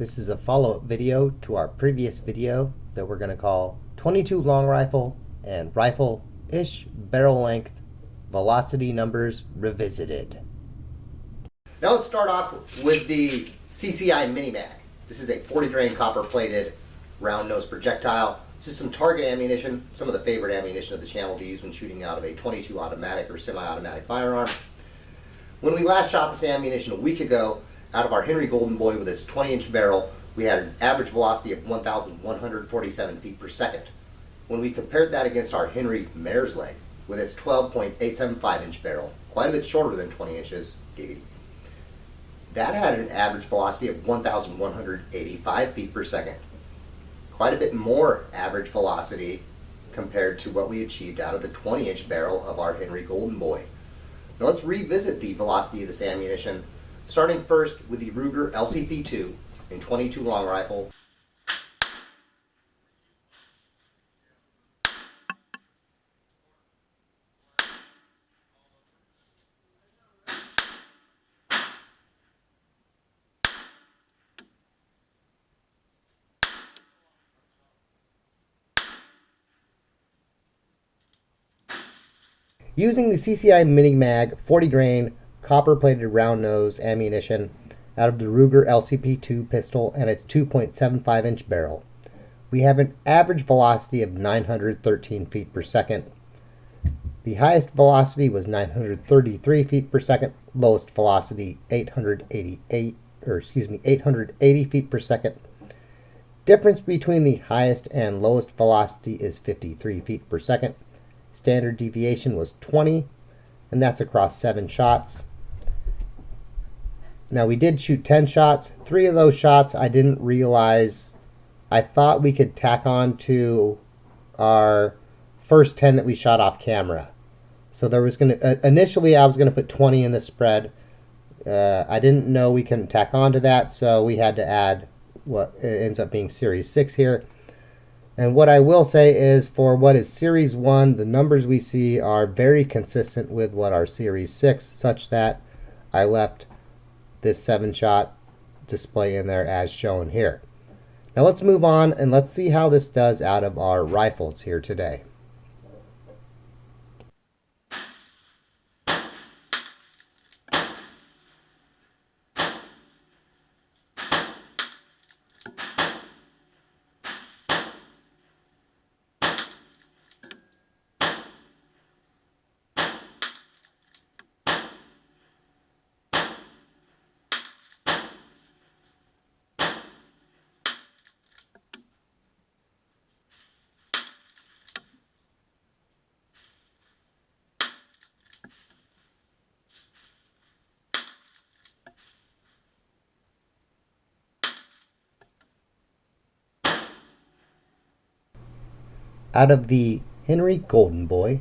This is a follow-up video to our previous video that we're going to call 22 long rifle and rifle-ish barrel length velocity numbers revisited. Now let's start off with the CCI MiniMag. This is a 40 grain copper plated round nose projectile. This is some target ammunition, some of the favorite ammunition of the channel to use when shooting out of a 22 automatic or semi-automatic firearm. When we last shot this ammunition a week ago out of our Henry Golden Boy with its 20-inch barrel, we had an average velocity of 1,147 feet per second. When we compared that against our Henry Mare's Leg with its 12.875-inch barrel, quite a bit shorter than 20 inches, that had an average velocity of 1,185 feet per second. Quite a bit more average velocity compared to what we achieved out of the 20-inch barrel of our Henry Golden Boy. Now let's revisit the velocity of this ammunition, starting first with the Ruger LCP2 in 22 long rifle. Using the CCI MiniMag 40 grain copper plated round nose ammunition out of the Ruger LCP2 pistol and its 2.75 inch barrel, we have an average velocity of 913 feet per second. The highest velocity was 933 feet per second, lowest velocity 880 feet per second. Difference between the highest and lowest velocity is 53 feet per second. Standard deviation was 20, and that's across 7 shots. Now we did shoot 10 shots. 3 of those shots I didn't realize. I thought we could tack on to our first 10 that we shot off camera. So there was going to, initially I was going to put 20 in the spread. I didn't know we couldn't tack on to that, so we had to add what ends up being Series 6 here. And what I will say is, for what is Series 1, the numbers we see are very consistent with what our Series 6, such that I left this 7-shot display in there as shown here. Now let's move on and let's see how this does out of our rifles here today. Out of the Henry Golden Boy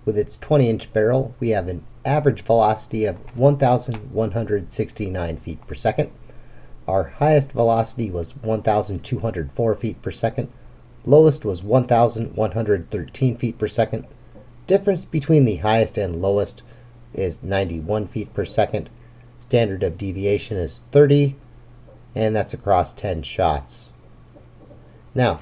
with its 20-inch barrel, we have an average velocity of 1,169 feet per second. Our highest velocity was 1,204 feet per second. Lowest was 1,113 feet per second. Difference between the highest and lowest is 91 feet per second. Standard of deviation is 30, and that's across 10 shots. Now,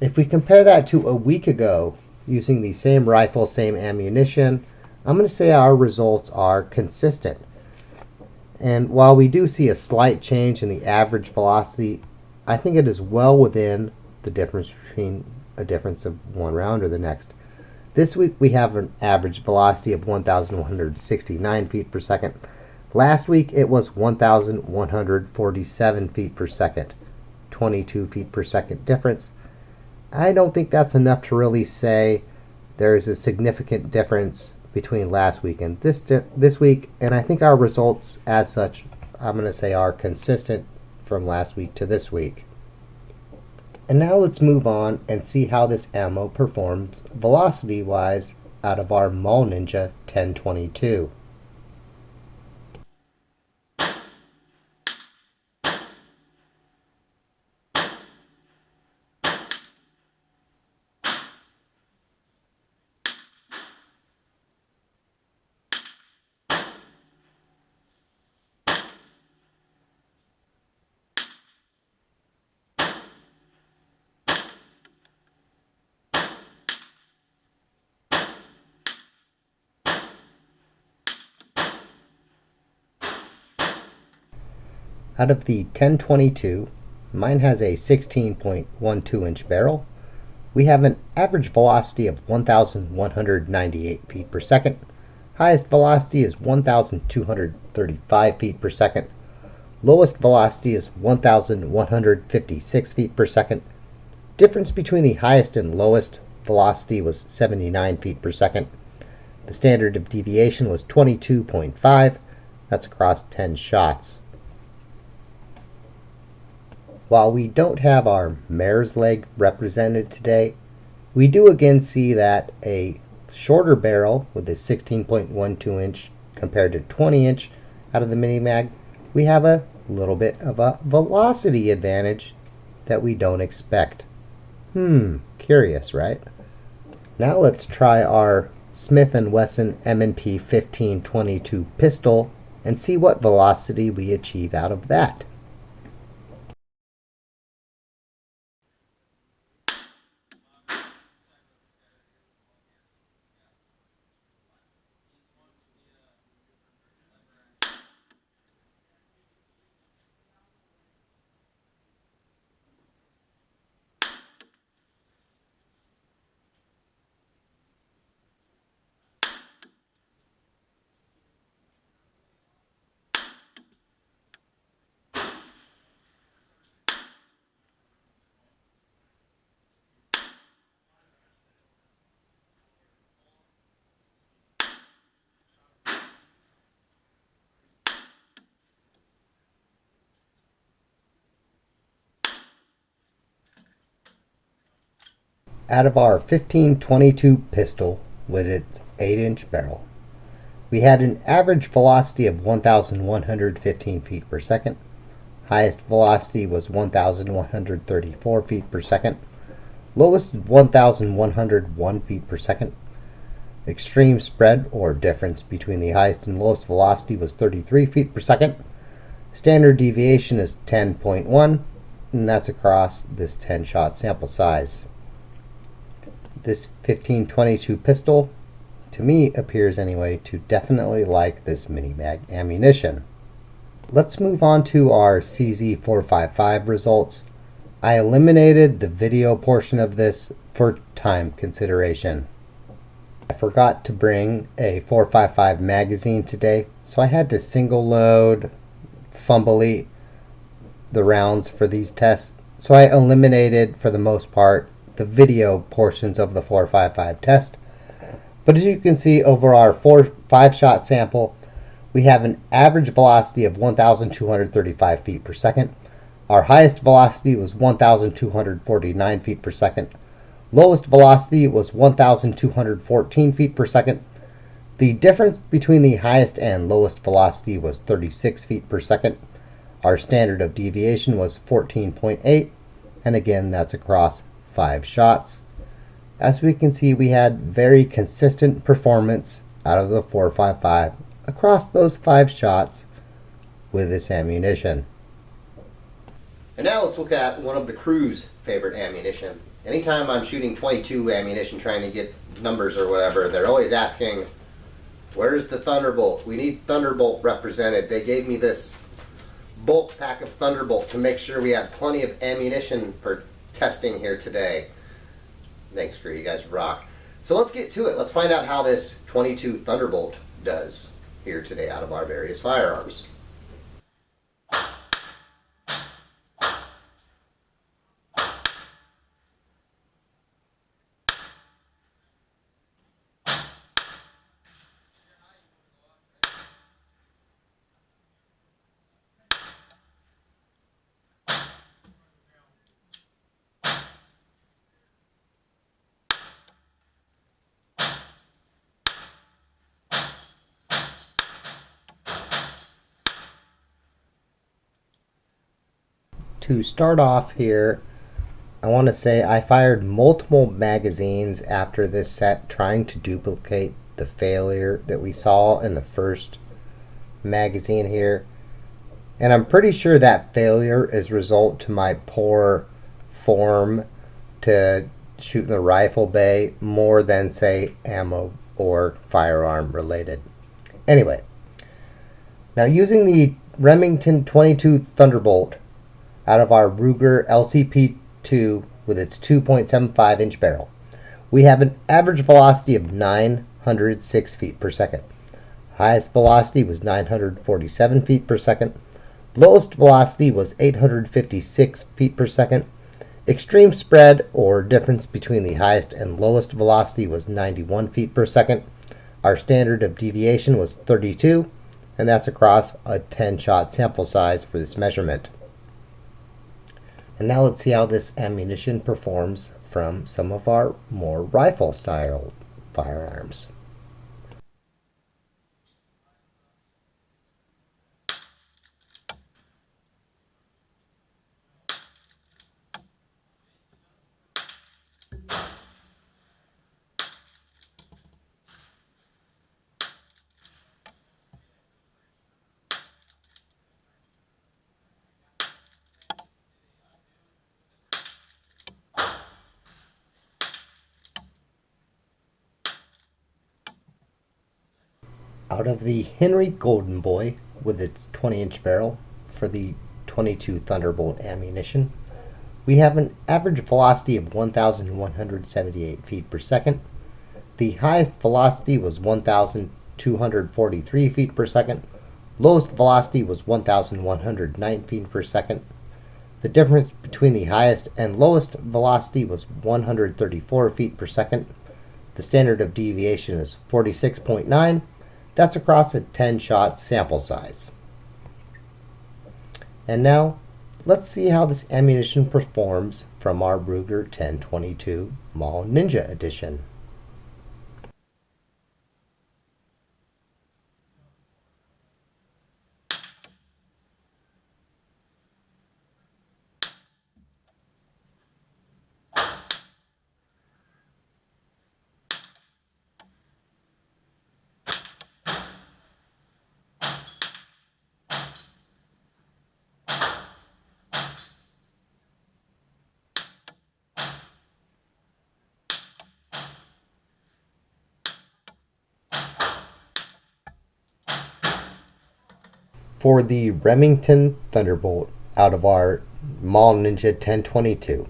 if we compare that to a week ago, using the same rifle, same ammunition, I'm going to say our results are consistent. And while we do see a slight change in the average velocity, I think it is well within the difference between a difference of one round or the next. This week we have an average velocity of 1,169 feet per second. Last week it was 1,147 feet per second. 22 feet per second difference. I don't think that's enough to really say there's a significant difference between last week and this week, and I think our results as such, I'm going to say, are consistent from last week to this week. And now let's move on and see how this ammo performs velocity wise out of our Mall Ninja 1022. Out of the 1022, mine has a 16.12 inch barrel. We have an average velocity of 1,198 feet per second. Highest velocity is 1,235 feet per second. Lowest velocity is 1,156 feet per second. Difference between the highest and lowest velocity was 79 feet per second. The standard of deviation was 22.5. That's across 10 shots. While we don't have our mare's leg represented today, we do again see that a shorter barrel with a 16.12 inch compared to 20 inch out of the MiniMag, we have a little bit of a velocity advantage that we don't expect. Curious, right? Now let's try our Smith & Wesson M&P 1522 pistol and see what velocity we achieve out of that. Out of our 1522 pistol with its 8-inch barrel, we had an average velocity of 1,115 feet per second. Highest velocity was 1,134 feet per second. Lowest 1,101 feet per second. Extreme spread or difference between the highest and lowest velocity was 33 feet per second. Standard deviation is 10.1, and that's across this 10-shot sample size. This 1522 pistol, to me, appears anyway to definitely like this MiniMag ammunition. Let's move on to our CZ455 results. I eliminated the video portion of this for time consideration. I forgot to bring a 455 magazine today, so I had to single load, fumbly the rounds for these tests. So I eliminated, for the most part, the video portions of the 455 test. But as you can see, over our 5-shot sample, we have an average velocity of 1,235 feet per second. Our highest velocity was 1,249 feet per second. Lowest velocity was 1,214 feet per second. The difference between the highest and lowest velocity was 36 feet per second. Our standard of deviation was 14.8, and again, that's across 5 shots. As we can see, we had very consistent performance out of the 455 across those 5 shots with this ammunition. And now let's look at one of the crew's favorite ammunition. Anytime I'm shooting 22 ammunition trying to get numbers or whatever, they're always asking, where's the Thunderbolt? We need Thunderbolt represented. They gave me this bulk pack of Thunderbolt to make sure we had plenty of ammunition for testing here today. Thanks, crew. You guys rock. So let's get to it. Let's find out how this 22 Thunderbolt does here today out of our various firearms. To start off here, I want to say I fired multiple magazines after this set trying to duplicate the failure that we saw in the first magazine here. And I'm pretty sure that failure is a result to my poor form to shoot in the rifle bay more than, say, ammo or firearm related. Anyway, now using the Remington 22 Thunderbolt out of our Ruger LCP2 with its 2.75 inch barrel. We have an average velocity of 906 feet per second. Highest velocity was 947 feet per second. Lowest velocity was 856 feet per second. Extreme spread, or difference between the highest and lowest velocity, was 91 feet per second. Our standard of deviation was 32, and that's across a 10-shot sample size for this measurement. And now let's see how this ammunition performs from some of our more rifle-style firearms. Out of the Henry Golden Boy with its 20-inch barrel for the 22 Thunderbolt ammunition, we have an average velocity of 1,178 feet per second. The highest velocity was 1,243 feet per second. Lowest velocity was 1,109 feet per second. The difference between the highest and lowest velocity was 134 feet per second. The standard of deviation is 46.9. That's across a 10-shot sample size. And now, let's see how this ammunition performs from our Ruger 1022 Mall Ninja Edition. For the Remington Thunderbolt out of our Mall Ninja 1022,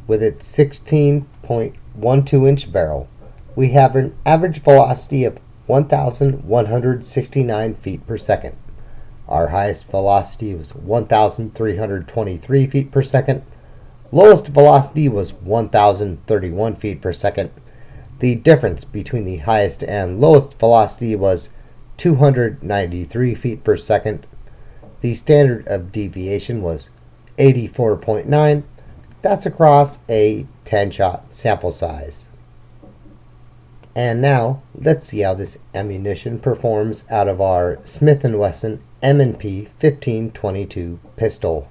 with its 16.12 inch barrel, we have an average velocity of 1,169 feet per second. Our highest velocity was 1,323 feet per second. Lowest velocity was 1,031 feet per second. The difference between the highest and lowest velocity was 293 feet per second. The standard of deviation was 84.9. That's across a 10-shot sample size. And now, let's see how this ammunition performs out of our Smith & Wesson M&P 1522 pistol.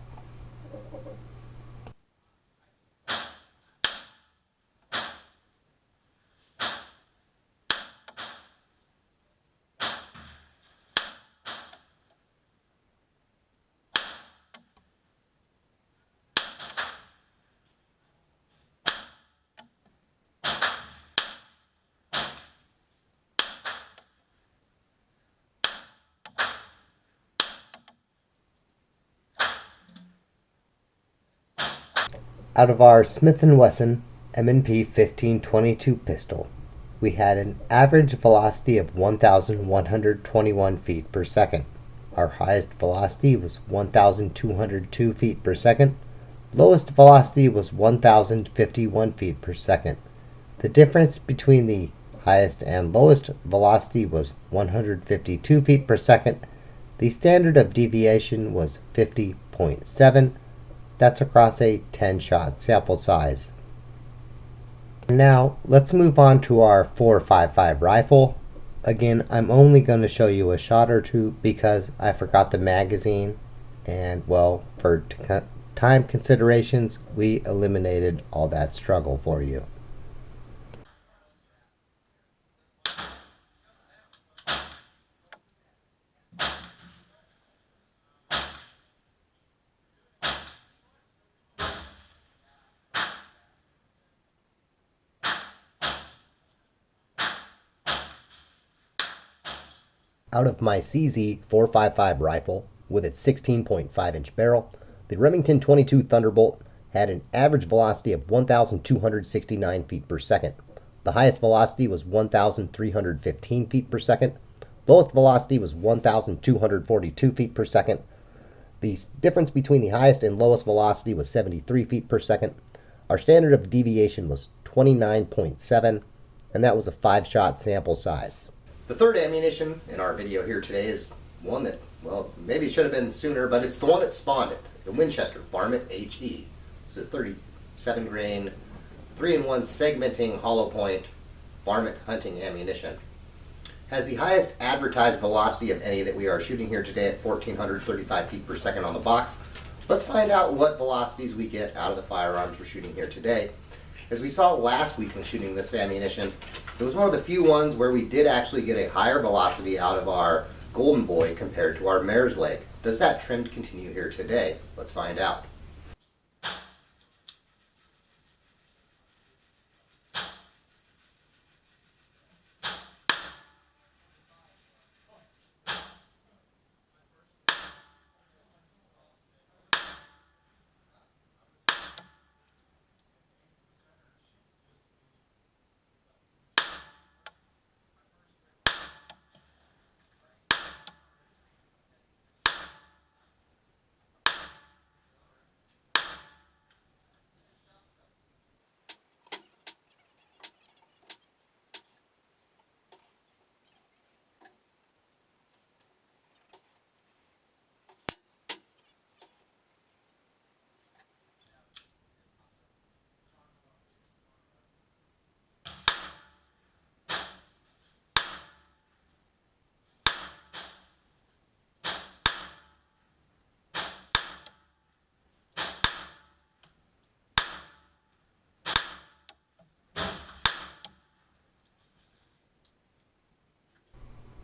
Out of our Smith & Wesson M&P 1522 pistol, we had an average velocity of 1,121 feet per second. Our highest velocity was 1,202 feet per second. Lowest velocity was 1,051 feet per second. The difference between the highest and lowest velocity was 152 feet per second. The standard of deviation was 50.7. That's across a 10-shot sample size. Now, let's move on to our 4.55 rifle. Again, I'm only going to show you a shot or two because I forgot the magazine, and well, for time considerations, we eliminated all that struggle for you. Out of my CZ 4.55 rifle, with its 16.5-inch barrel. The Remington 22 Thunderbolt had an average velocity of 1,269 feet per second. The highest velocity was 1,315 feet per second. Lowest velocity was 1,242 feet per second. The difference between the highest and lowest velocity was 73 feet per second. Our standard of deviation was 29.7, and that was a 5-shot sample size. The third ammunition in our video here today is one that, well, maybe it should have been sooner, but it's the one that spawned it, the Winchester Varmint HE. It's a 37 grain, 3-in-1 segmenting hollow point varmint hunting ammunition. Has the highest advertised velocity of any that we are shooting here today at 1,435 feet per second on the box. Let's find out what velocities we get out of the firearms we're shooting here today. As we saw last week when shooting this ammunition, it was one of the few ones where we did actually get a higher velocity out of our Golden Boy compared to our Mare's Leg. Does that trend continue here today? Let's find out.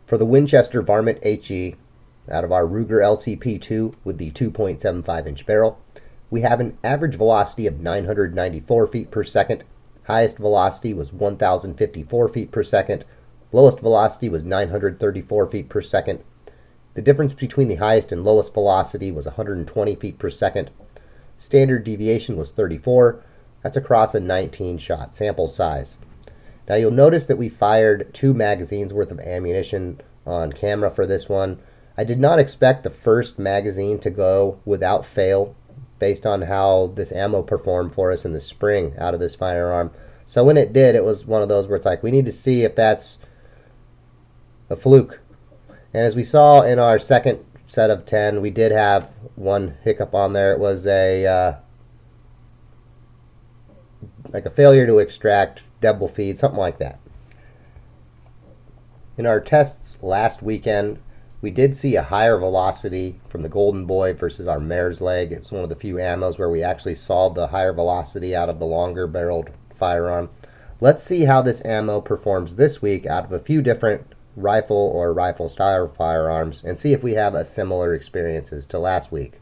For the Winchester Varmint HE, out of our Ruger LCP2 with the 2.75-inch barrel, we have an average velocity of 994 feet per second. Highest velocity was 1,054 feet per second. Lowest velocity was 934 feet per second. The difference between the highest and lowest velocity was 120 feet per second. Standard deviation was 34. That's across a 19-shot sample size. Now you'll notice that we fired 2 magazines worth of ammunition on camera for this one. I did not expect the first magazine to go without fail based on how this ammo performed for us in the spring out of this firearm. So when it did, it was one of those where it's like, we need to see if that's a fluke. And as we saw in our second set of 10, we did have one hiccup on there. It was a like a failure to extract double feed, something like that. In our tests last weekend, we did see a higher velocity from the Golden Boy versus our Mare's Leg. It's one of the few ammos where we actually saw the higher velocity out of the longer barreled firearm. Let's see how this ammo performs this week out of a few different rifle or rifle style firearms and see if we have a similar experiences to last week.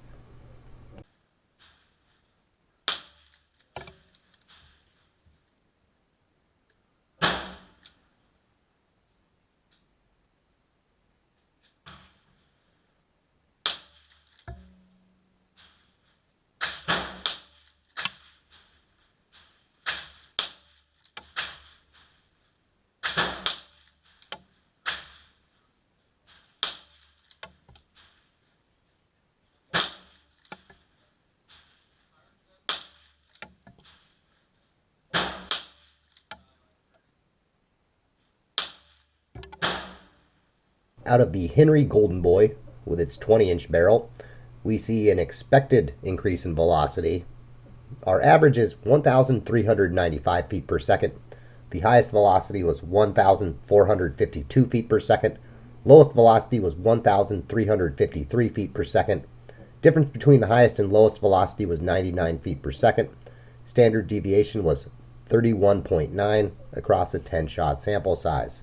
Out of the Henry Golden Boy with its 20-inch barrel, we see an expected increase in velocity. Our average is 1,395 feet per second. The highest velocity was 1,452 feet per second. Lowest velocity was 1,353 feet per second. Difference between the highest and lowest velocity was 99 feet per second. Standard deviation was 31.9 across a 10-shot sample size.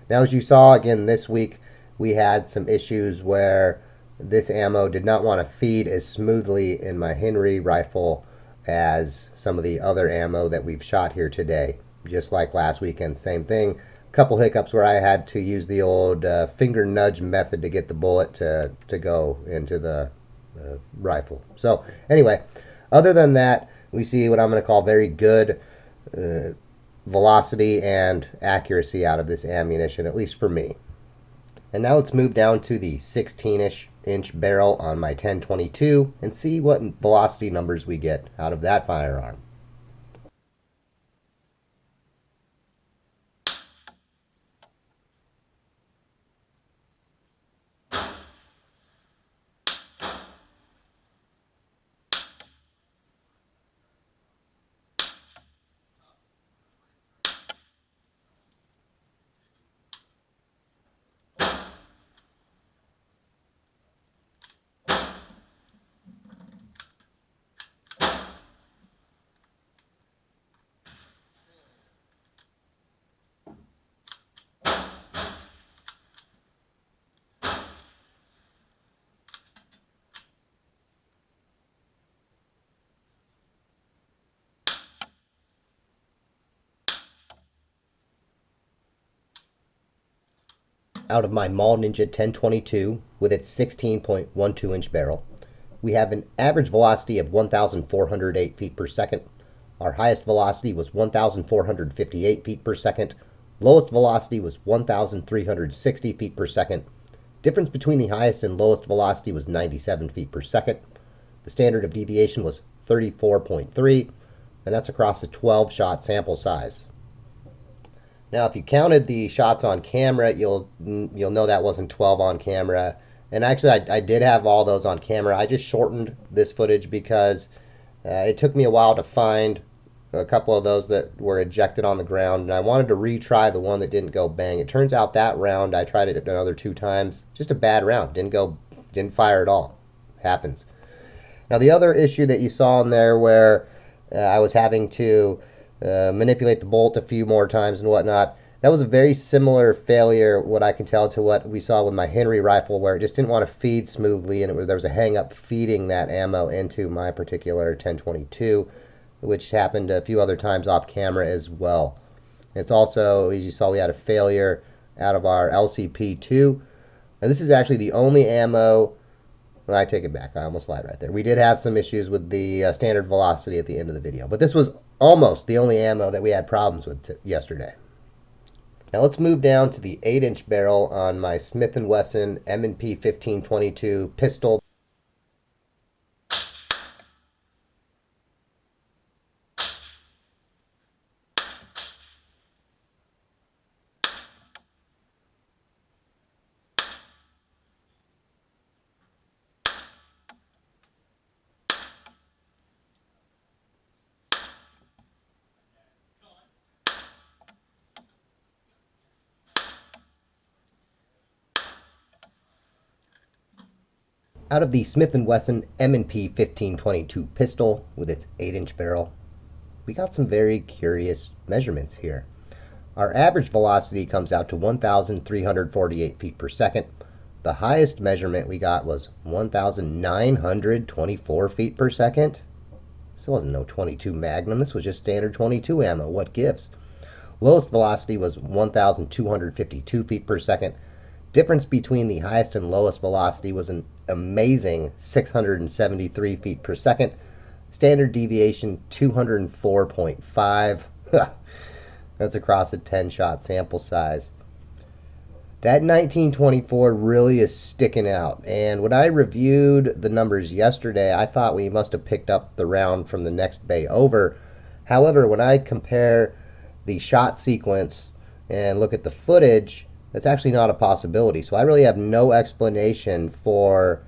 Now, as you saw again this week, we had some issues where this ammo did not want to feed as smoothly in my Henry rifle as some of the other ammo that we've shot here today. Just like last weekend, same thing. couple hiccups where I had to use the old finger nudge method to get the bullet to go into the rifle. So anyway, other than that, we see what I'm going to call very good velocity and accuracy out of this ammunition, at least for me. And now let's move down to the 16-inch barrel on my 1022 and see what velocity numbers we get out of that firearm. Out of my Mall Ninja 1022 with its 16.12-inch barrel, we have an average velocity of 1,408 feet per second. Our highest velocity was 1,458 feet per second. Lowest velocity was 1,360 feet per second. Difference between the highest and lowest velocity was 97 feet per second. The standard of deviation was 34.3, and that's across a 12-shot sample size. Now, if you counted the shots on camera, you'll know that wasn't 12 on camera. And actually, I did have all those on camera. I just shortened this footage because it took me a while to find a couple of those that were ejected on the ground, and I wanted to retry the one that didn't go bang. It turns out that round, I tried it another 2 times. Just a bad round. Didn't fire at all. Happens. Now, the other issue that you saw in there where I was having to manipulate the bolt a few more times and whatnot, that was a very similar failure, what I can tell, to what we saw with my Henry rifle, where it just didn't want to feed smoothly, and there was a hang up feeding that ammo into my particular 1022, which happened a few other times off camera as well. It's also, as you saw, we had a failure out of our LCP2, and this is actually the only ammo. Well, I take it back. I almost lied right there. We did have some issues with the standard velocity at the end of the video, but this was almost the only ammo that we had problems with yesterday. Now let's move down to the 8-inch barrel on my Smith & Wesson M&P 1522 pistol. Out of the Smith & Wesson M&P 1522 pistol with its 8-inch barrel, we got some very curious measurements here. Our average velocity comes out to 1,348 feet per second. The highest measurement we got was 1,924 feet per second. This wasn't no 22 Magnum, this was just standard 22 ammo. What gives? Lowest velocity was 1,252 feet per second. Difference between the highest and lowest velocity was an amazing 673 feet per second. Standard deviation 204.5. That's across a 10-shot sample size. That 1924 really is sticking out. And when I reviewed the numbers yesterday, I thought we must have picked up the round from the next bay over. However, when I compare the shot sequence and look at the footage, that's actually not a possibility. So I really have no explanation for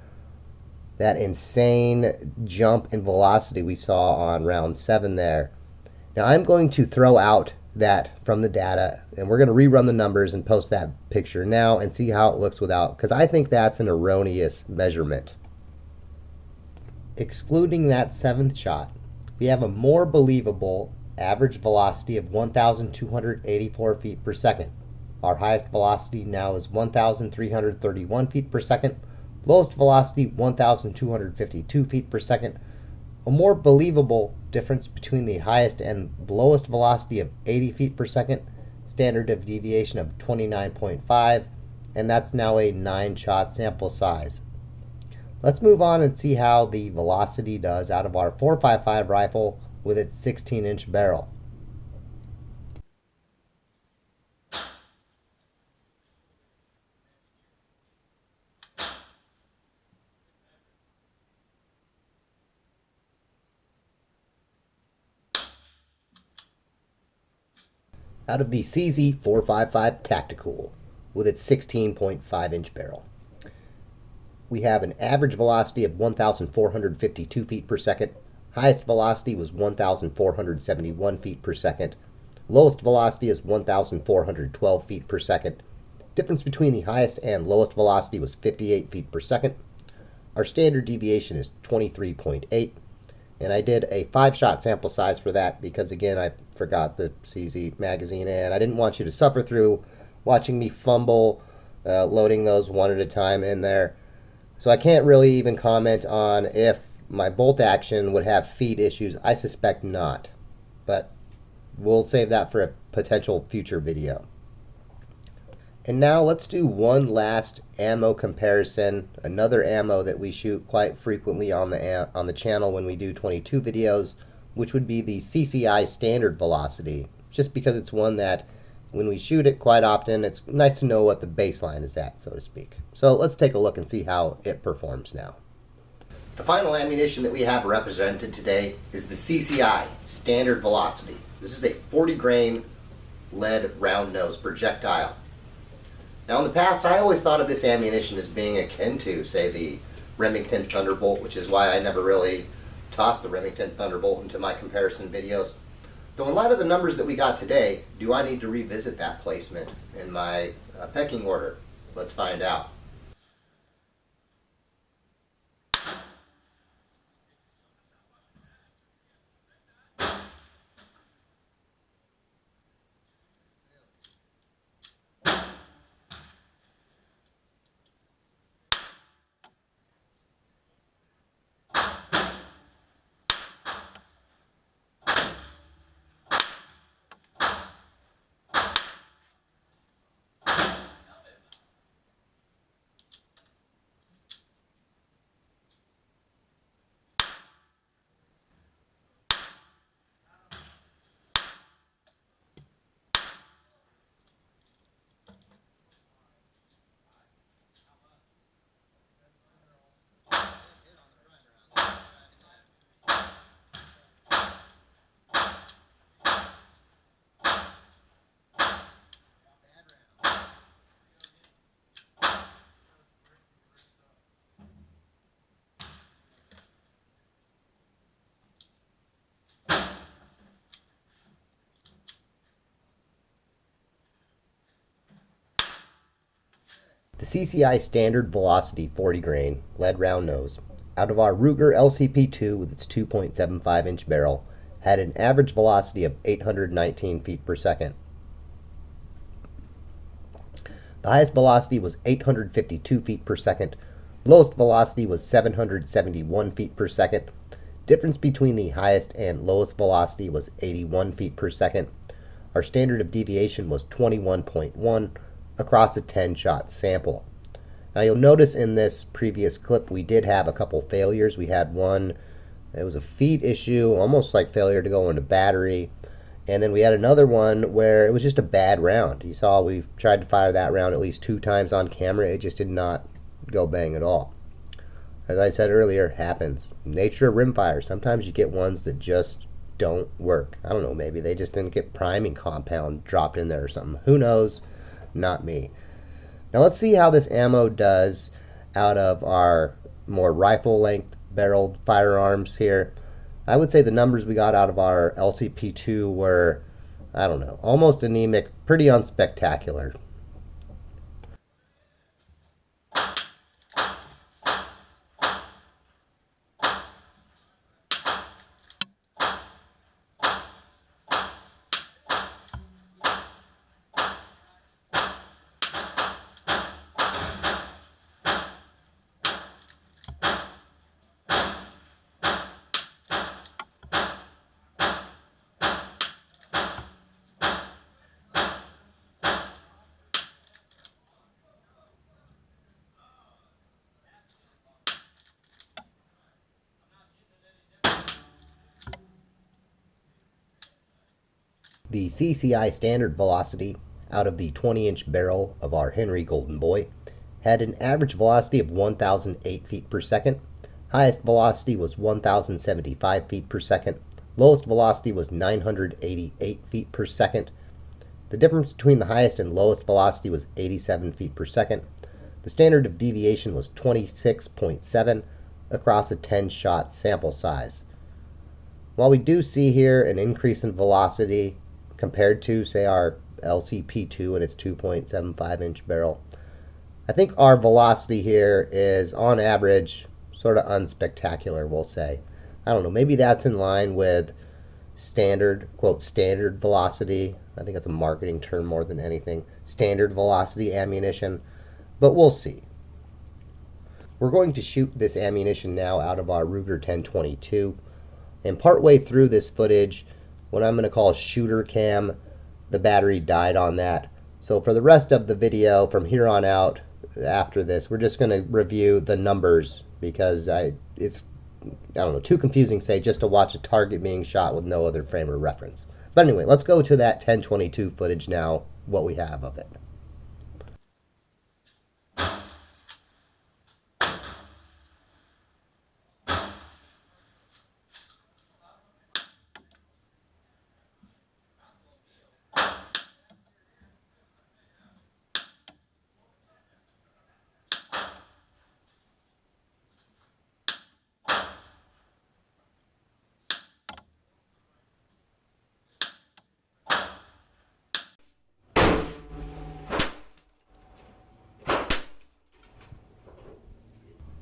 that insane jump in velocity we saw on round 7 there. Now I'm going to throw out that from the data, and we're going to rerun the numbers and post that picture now and see how it looks without, because I think that's an erroneous measurement. Excluding that 7th shot, we have a more believable average velocity of 1,284 feet per second. Our highest velocity now is 1,331 feet per second. Lowest velocity, 1,252 feet per second. A more believable difference between the highest and lowest velocity of 80 feet per second. standard of deviation of 29.5, and that's now a 9-shot sample size. Let's move on and see how the velocity does out of our 4.55 rifle with its 16-inch barrel. Out of the CZ 4.55 Tacticool with its 16.5-inch barrel, we have an average velocity of 1,452 feet per second. Highest velocity was 1,471 feet per second. Lowest velocity is 1,412 feet per second. Difference between the highest and lowest velocity was 58 feet per second. Our standard deviation is 23.8. And I did a 5-shot sample size for that because, again, I forgot the CZ magazine, and I didn't want you to suffer through watching me fumble loading those one at a time in there. So I can't really even comment on if my bolt action would have feed issues. I suspect not, but we'll save that for a potential future video. And now let's do one last ammo comparison, another ammo that we shoot quite frequently on the channel when we do 22 videos, which would be the CCI Standard Velocity, just because it's one that when we shoot it quite often, it's nice to know what the baseline is at, so to speak. So let's take a look and see how it performs now. The final ammunition that we have represented today is the CCI Standard Velocity. This is a 40 grain lead round nose projectile. Now in the past, I always thought of this ammunition as being akin to, say, the Remington Thunderbolt, which is why I never really tossed the Remington Thunderbolt into my comparison videos. Though in light of the numbers that we got today, do I need to revisit that placement in my pecking order? Let's find out. The CCI Standard Velocity 40 grain lead round nose out of our Ruger LCP2 with its 2.75-inch barrel had an average velocity of 819 feet per second. The highest velocity was 852 feet per second. Lowest velocity was 771 feet per second. Difference between the highest and lowest velocity was 81 feet per second. Our standard of deviation was 21.1 across a 10-shot sample. Now you'll notice in this previous clip we did have a couple failures. We had one, it was a feed issue, almost like failure to go into battery. And then we had another one where it was just a bad round. You saw we tried to fire that round at least 2 times on camera. It just did not go bang at all. As I said earlier, it happens. Nature of rimfire. Sometimes you get ones that just don't work. I don't know, maybe they just didn't get priming compound dropped in there or something. Who knows? Not me. Now let's see how this ammo does out of our more rifle length barreled firearms here. I would say the numbers we got out of our LCP2 were, I don't know, almost anemic, pretty unspectacular. The CCI Standard Velocity out of the 20-inch barrel of our Henry Golden Boy had an average velocity of 1,008 feet per second. Highest velocity was 1,075 feet per second. Lowest velocity was 988 feet per second. The difference between the highest and lowest velocity was 87 feet per second. The standard of deviation was 26.7 across a 10-shot sample size. While we do see here an increase in velocity compared to, say, our LCP2 and its 2.75-inch barrel, I think our velocity here is, on average, sort of unspectacular, we'll say. I don't know, maybe that's in line with standard, quote, standard velocity. I think that's a marketing term more than anything. Standard velocity ammunition, but we'll see. We're going to shoot this ammunition now out of our Ruger 1022, and partway through this footage, what I'm going to call shooter cam, the battery died on that. So for the rest of the video from here on out, after this, we're just going to review the numbers because it's, I don't know, too confusing, say, just to watch a target being shot with no other frame of reference. But anyway, let's go to that 1022 footage now, what we have of it.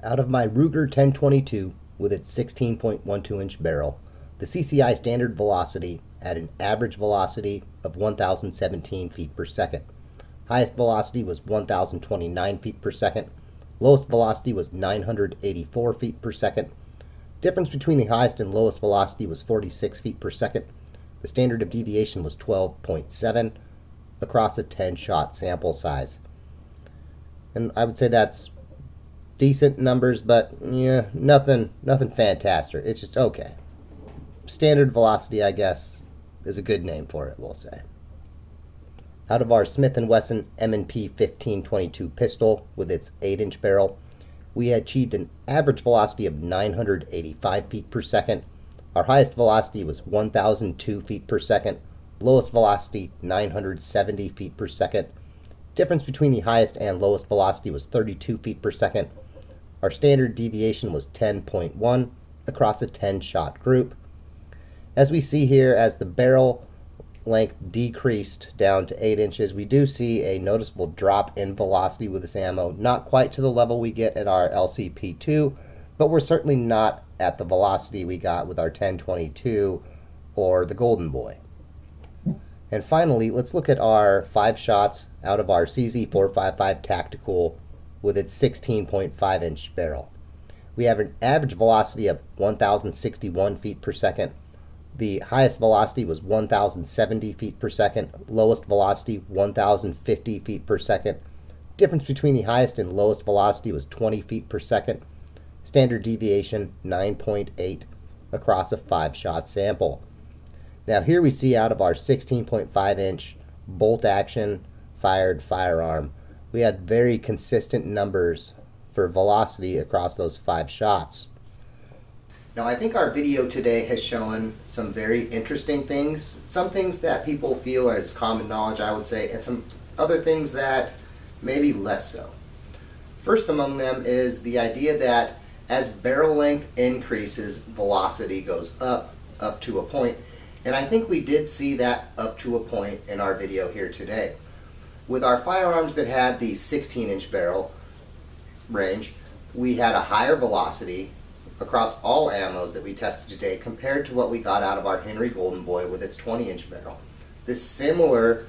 Out of my Ruger 1022 with its 16.12-inch barrel, the CCI Standard Velocity had an average velocity of 1,017 feet per second. Highest velocity was 1,029 feet per second. Lowest velocity was 984 feet per second. Difference between the highest and lowest velocity was 46 feet per second. The standard of deviation was 12.7 across a 10-shot sample size. And I would say that's decent numbers, but yeah, nothing fantastic. It's just okay. Standard velocity, I guess, is a good name for it, we'll say. Out of our Smith & Wesson M&P 1522 pistol with its 8-inch barrel, we achieved an average velocity of 985 feet per second. Our highest velocity was 1,002 feet per second. Lowest velocity, 970 feet per second. Difference between the highest and lowest velocity was 32 feet per second. Our standard deviation was 10.1 across a 10-shot group. As we see here, as the barrel length decreased down to 8 inches, we do see a noticeable drop in velocity with this ammo. Not quite to the level we get at our LCP2, but we're certainly not at the velocity we got with our 1022 or the Golden Boy. And finally, let's look at our 5 shots out of our CZ455 Tacticool with its 16.5-inch barrel. We have an average velocity of 1,061 feet per second. The highest velocity was 1,070 feet per second. Lowest velocity, 1,050 feet per second. Difference between the highest and lowest velocity was 20 feet per second. Standard deviation, 9.8 across a 5-shot sample. Now here we see out of our 16.5-inch bolt action fired firearm, we had very consistent numbers for velocity across those 5 shots. Now I think our video today has shown some very interesting things, some things that people feel as common knowledge, I would say, and some other things that maybe less so. First among them is the idea that as barrel length increases, velocity goes up to a point, and I think we did see that up to a point in our video here today. With our firearms that had the 16-inch barrel range, we had a higher velocity across all ammos that we tested today compared to what we got out of our Henry Golden Boy with its 20-inch barrel. This similar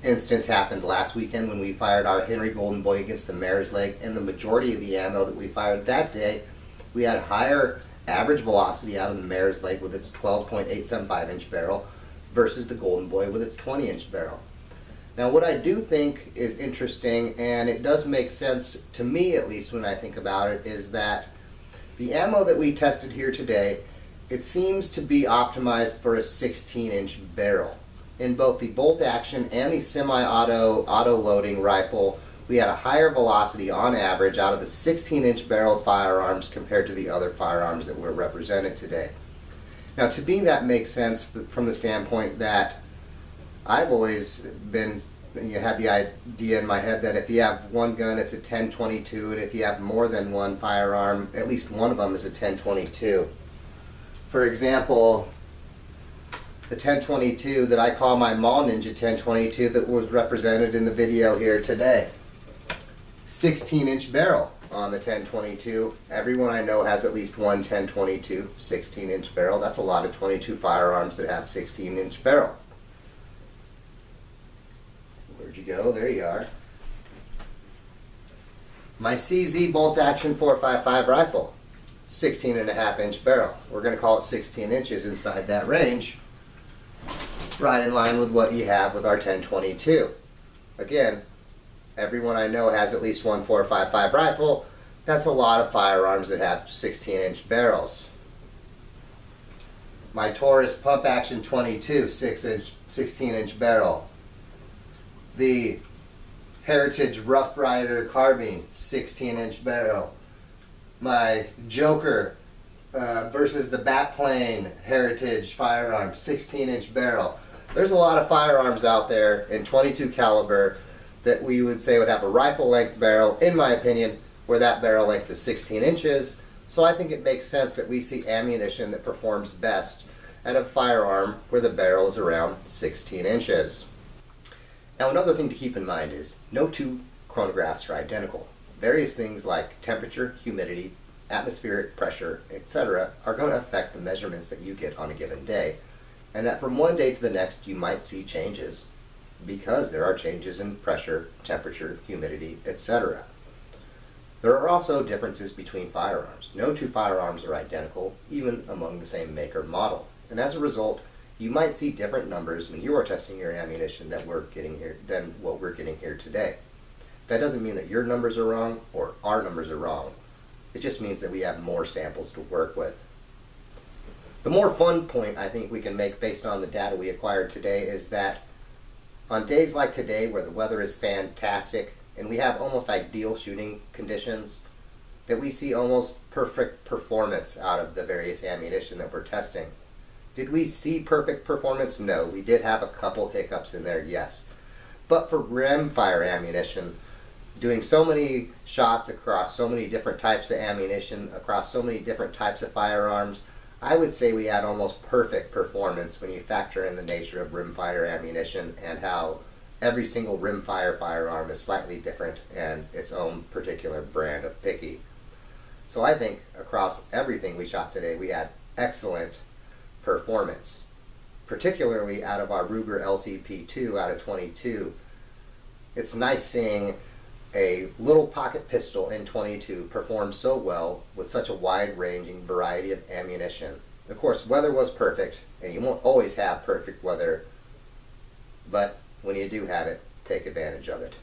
instance happened last weekend when we fired our Henry Golden Boy against the mare's leg, and the majority of the ammo that we fired that day, we had higher average velocity out of the mare's leg with its 12.875-inch barrel versus the Golden Boy with its 20-inch barrel. Now what I do think is interesting, and it does make sense to me at least when I think about it, is that the ammo that we tested here today, it seems to be optimized for a 16-inch barrel. in both the bolt action and the semi-auto loading rifle, we had a higher velocity on average out of the 16-inch barreled firearms compared to the other firearms that were represented today. Now, to me, that makes sense from the standpoint that I've always been, had the idea in my head that if you have one gun, it's a 10-22, and if you have more than one firearm, at least one of them is a 10-22. For example, the 10-22 that I call my Mall Ninja 10-22 that was represented in the video here today. 16-inch barrel on the 10-22. Everyone I know has at least one 10-22 16-inch barrel. That's a lot of 22 firearms that have 16-inch barrel. Where'd you go? There you are. My CZ bolt action 4.55 rifle, 16.5-inch barrel. We're going to call it 16 inches inside that range, right in line with what you have with our 10-22. Again, everyone I know has at least one 4.55 rifle. That's a lot of firearms that have 16-inch barrels. My Taurus pump action 22, 16-inch barrel. The Heritage Rough Rider carbine, 16-inch barrel. My Joker versus the Batplane Heritage firearm, 16-inch barrel. There's a lot of firearms out there in 22 caliber that we would say would have a rifle length barrel, in my opinion, where that barrel length is 16 inches. So I think it makes sense that we see ammunition that performs best at a firearm where the barrel is around 16 inches. Now, another thing to keep in mind is no two chronographs are identical. Various things like temperature, humidity, atmospheric pressure, etc. are going to affect the measurements that you get on a given day, and that from one day to the next you might see changes because there are changes in pressure, temperature, humidity, etc. There are also differences between firearms. No two firearms are identical, even among the same make or model, and as a result, you might see different numbers when you are testing your ammunition than what we're getting here today. That doesn't mean that your numbers are wrong or our numbers are wrong. It just means that we have more samples to work with. The more fun point I think we can make based on the data we acquired today is that on days like today where the weather is fantastic and we have almost ideal shooting conditions, that we see almost perfect performance out of the various ammunition that we're testing. Did we see perfect performance? No. We did have a couple hiccups in there, yes. But for rimfire ammunition, doing so many shots across so many different types of ammunition, across so many different types of firearms, I would say we had almost perfect performance when you factor in the nature of rimfire ammunition and how every single rimfire firearm is slightly different and its own particular brand of picky. So I think across everything we shot today, we had excellent performance, particularly out of our Ruger LCP2 out of 22. It's nice seeing a little pocket pistol in 22 perform so well with such a wide-ranging variety of ammunition. Of course, weather was perfect, and you won't always have perfect weather, but when you do have it, take advantage of it.